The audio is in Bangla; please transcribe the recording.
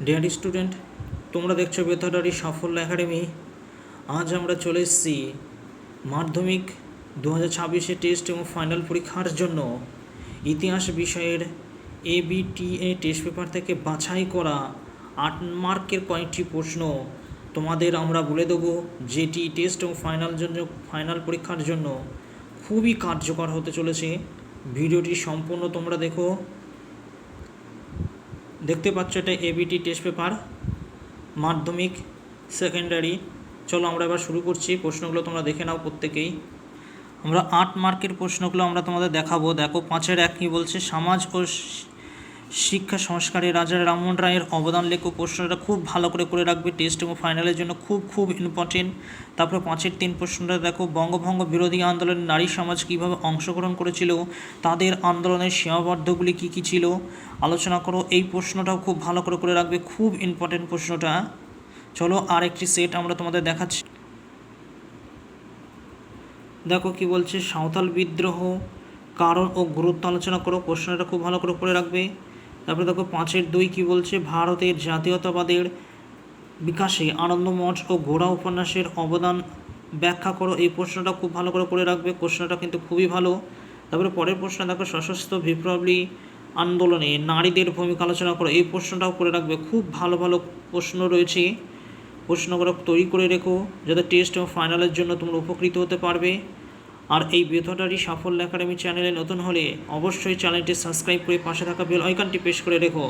ডিয়ার স্টুডেন্ট, তোমরা দেখছো বেথডারি সাফল্য একাডেমি। আজ আমরা চলে এসেছি মাধ্যমিক 2026 টেস্ট এবং ফাইনাল পরীক্ষার জন্য ইতিহাস বিষয়ের এবিটিএ টেস্ট পেপার থেকে বাছাই করা 8 মার্কের কয়েকটি প্রশ্ন তোমাদের আমরা বলে দেবো, যেটি টেস্ট এবং ফাইনাল পরীক্ষার জন্য খুবই কার্যকর হতে চলেছে। ভিডিওটি সম্পূর্ণ তোমরা দেখতে পাচ্ছ, এটা এবিটি টেস্ট পেপার মাধ্যমিক সেকেন্ডারি। চলো আমরা এবার শুরু করছি। প্রশ্নগুলো তোমরা দেখে নাও প্রত্যেকেই। আমরা 8 মার্কের প্রশ্নগুলো আমরা তোমাদের দেখাবো। দেখো, 5-এর 1 কী বলছে, সমাজ ও শিক্ষা সংস্কারে রাজা রামমোহন রায়ের অবদান লেখো। প্রশ্নটা খুব ভালো করে রাখবে, টেস্ট এবং ফাইনালের জন্য খুব ইম্পর্টেন্ট। তারপরে 5-এর 3 প্রশ্নটা দেখো, বঙ্গভঙ্গ বিরোধী আন্দোলনে নারী সমাজ কীভাবে অংশগ্রহণ করেছিল, তাদের আন্দোলনের সীমাবদ্ধগুলি কী ছিল আলোচনা করো। এই প্রশ্নটাও খুব ভালো করে রাখবে, খুব ইম্পর্টেন্ট প্রশ্নটা। চলো আর একটি সেট আমরা তোমাদের দেখাচ্ছি। দেখো কি বলছে, সাঁওতাল বিদ্রোহ কারণ ও গুরুত্ব আলোচনা করো। প্রশ্নটা খুব ভালো করে রাখবে। তারপরে দেখো 5-এর 2 কী বলছে, ভারতের জাতীয়তাবাদের বিকাশে আনন্দমঠ ও গোড়া উপন্যাসের অবদান ব্যাখ্যা করো। এই প্রশ্নটা খুব ভালো করে রাখবে, প্রশ্নটা কিন্তু খুবই ভালো। তারপরে পরের প্রশ্ন দেখো, সশস্ত্র বিপ্লবী আন্দোলনে নারীদের ভূমিকা আলোচনা করো। এই প্রশ্নটাও করে রাখবে, খুব ভালো প্রশ্ন রয়েছে। প্রশ্নগুলো তৈরি করে রেখো, যাতে টেস্ট এবং ফাইনালের জন্য তোমরা উপকৃত হতে পারবে। আর এই বেথডারি সাফল্য একাডেমি চ্যানেলে নতুন হলে অবশ্যই চ্যানেলটি সাবস্ক্রাইব করে পাশে থাকা বেল আইকনটি প্রেস করে রেখো।